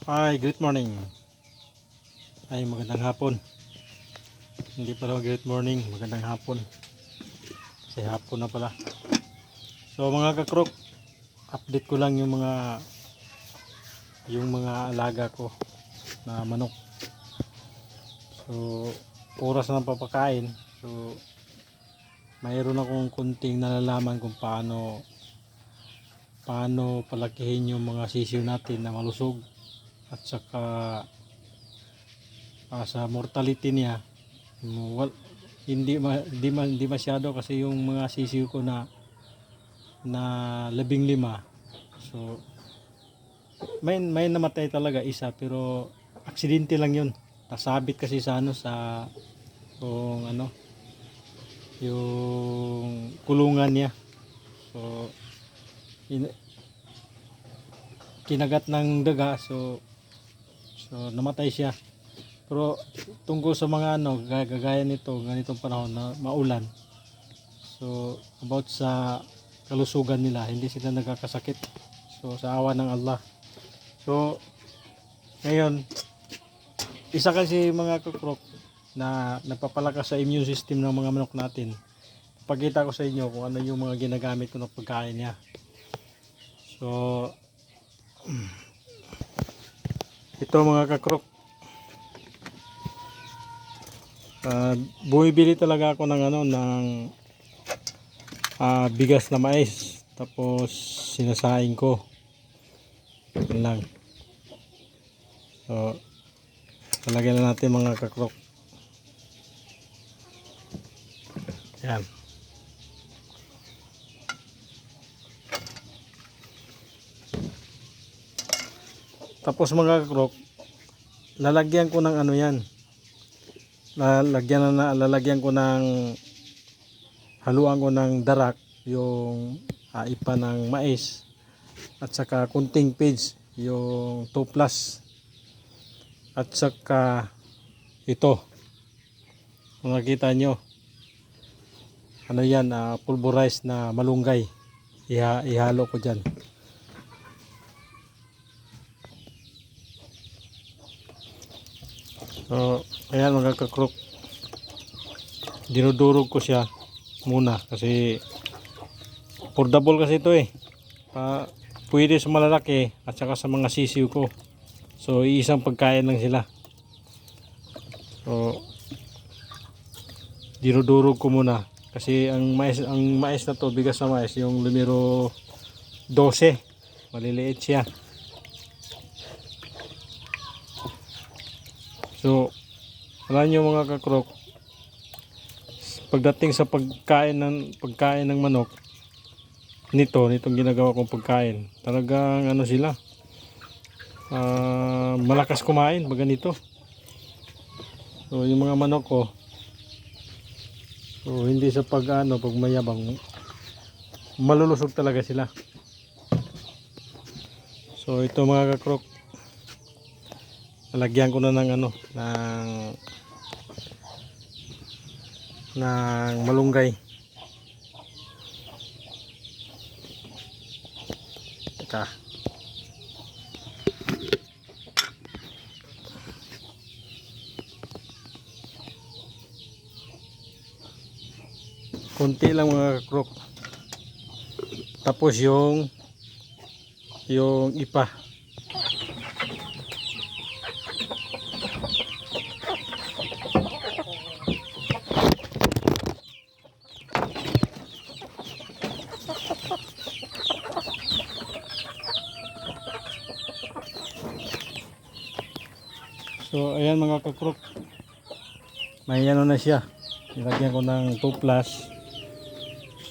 Hi, good morning. Ay, magandang hapon. Hindi pala good morning, magandang hapon. Kasi hapon na pala. So mga kakrok, update ko lang yung mga alaga ko na manok. So oras na ng papakain. So mayroon akong kunting nalalaman kung paano palakihin yung mga sisiw natin na malusog at saka sa mortality niya. Hindi masyado kasi yung mga sisiw ko na 15. So may namatay talaga isa, pero aksidente lang yun. Nasabit kasi sa yung yung kulungan niya. So kinagat ng daga, so namatay siya. Pero tungkol sa mga gagaya nito, ganitong panahon na maulan, so about sa kalusugan nila, hindi sila nagkakasakit. So sa awa ng Allah. So ngayon, isa kasi mga kukrok na nagpapalakas sa immune system ng mga manok natin. Pagkita ko sa inyo kung ano yung mga ginagamit ko ng pagkain niya. So ito mga kakrok, bumibili talaga ako ng bigas na mais, tapos sinasaing ko. Yun lang. So talagyan na natin mga kakrok. Yan. Tapos mga kakrok, lalagyan ko ng yan. Lalagyan ko ng, haluan ko ng darak yung ipa ng mais, at saka kunting page yung 2 plus, at saka ito, kung nakita nyo, yan, pulverized na malunggay. Ihalo ko dyan. So ayan mga kakrok, dinudurog ko siya muna kasi affordable kasi ito pwede sa malalaki at saka sa mga sisiw ko. So iisang pagkain lang sila. So dinudurog ko muna kasi ang mais na to, bigas na mais, yung numero 12, maliliit siya. So alam nyo mga kakrok, pagdating sa pagkain ng manok, nitong ginagawa kong pagkain, talagang sila, malakas kumain baga nito. So yung mga manok ko, so hindi sa pag mayabang, malulusog talaga sila. So ito mga kakrok, lalagyan ko na ng malunggay. Teka, konti lang mga kakrok. Tapos yung ipa. So ayan mga kakrok, may na siya. Nilagyan ko ng 2 plus.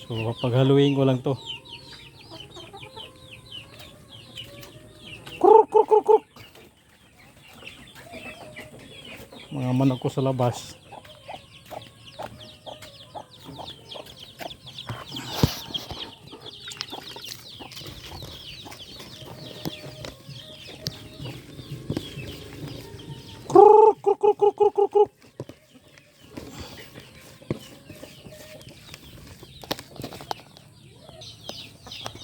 So paghaluin ko lang to. Kruk, kruk, kruk, kruk. Mga manok ko sa labas. Kruk, kruk, kruk, kruk, kruk, kruk, kruk.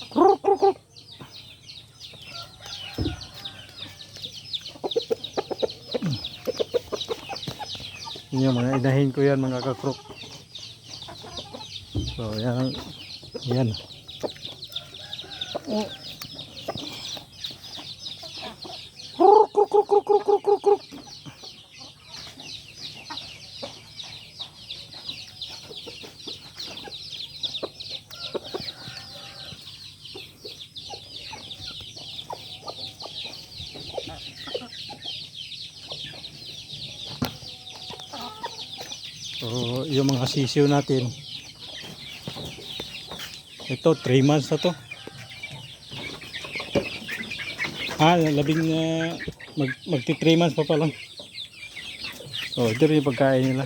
Kruk, kruk, kruk. Yun yung mga inahin ko yan mga kakrok. So yan. Yan. Oh. Kruk, kruk, kruk, kruk, kruk, kruk, kruk, kruk. So yung mga sisiw natin, ito 3 months na to. Magti 3 months pa lang. So ito rin yung pagkain nila.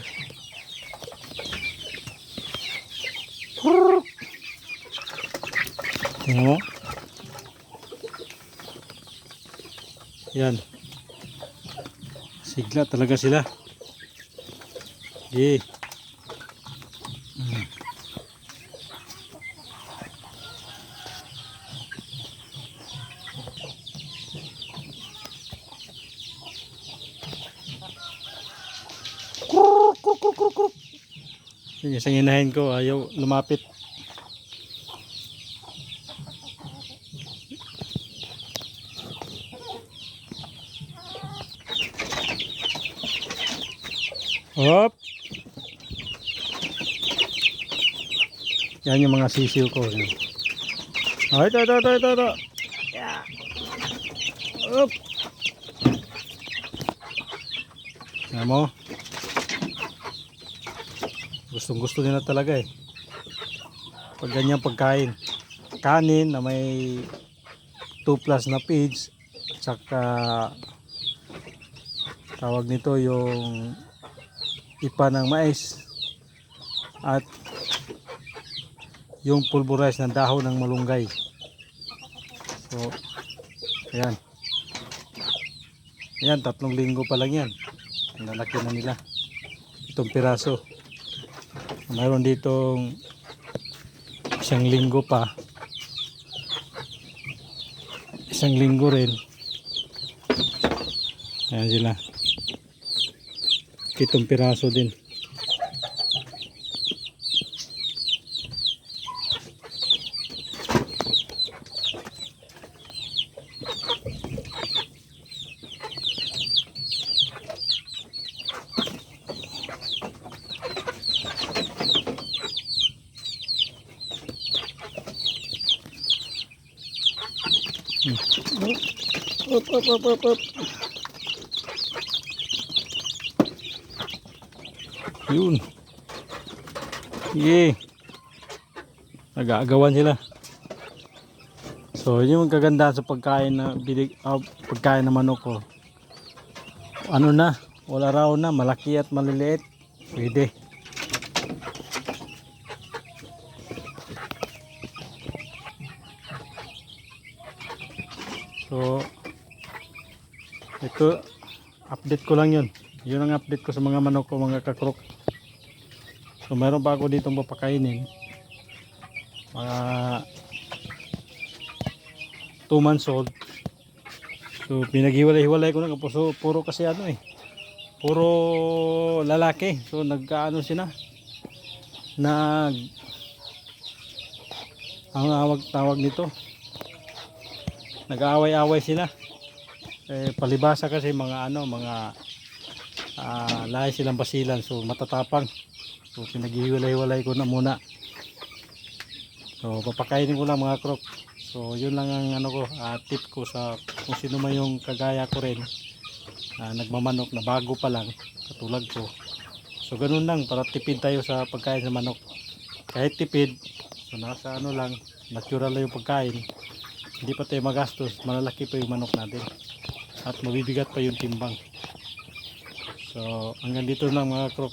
Tingnan mo. Yan. Sigla talaga sila. Okay. Yung isang inahin ko ayaw lumapit. Hop. Yan yung mga sisiw ko. Oh, ito. Yeah. Hop. Yan mo. Gustong-gusto nila talaga eh. Pag ganyang pagkain. Kanin na may 2+ na feeds. Tsaka tawag nito yung ipa ng mais. At yung pulverize ng dahon ng malunggay. So, ayan. Ayan, 3 linggo pa lang yan. Ang lalaki na nila. Itong piraso. Mayroon ditong 1 linggo pa. 1 linggo rin. Ayan sila. 7 piraso din. Up. Yun. Yeah. Nag-aagawan sila. So, yun yung kagandahan sa pagkain na pagkain ng manok ko. Ano na, wala raw na, malaki at maliliit. Pwede. So, ito update ko lang yun. Yun ang update ko sa mga manok ko, mga kakrok. So mayroon pa ako ditong papakainin. Mga 2 months old. So pinaghiwalay-hiwalay ko na so, puro kasi ano eh. Puro lalaki. So nagkaano sila. Ang tawag nito. Nag-aaway-away sila. Palibasa kasi mga lahi silang basilan, so matatapang. So pinaghiwalay-hiwalay ko na muna. So papakainin ko lang mga krok. So yun lang ang tip ko sa kung sino man yung kagaya ko rin, nagmamanok na bago pa lang katulad ko. So ganun lang, para tipid tayo sa pagkain ng manok. Kahit tipid, so nasa lang, natural lang yung pagkain. Hindi pa tayo magastos, malalaki pa yung manok natin. At mabibigat pa yung timbang. So hanggang dito lang mga krok.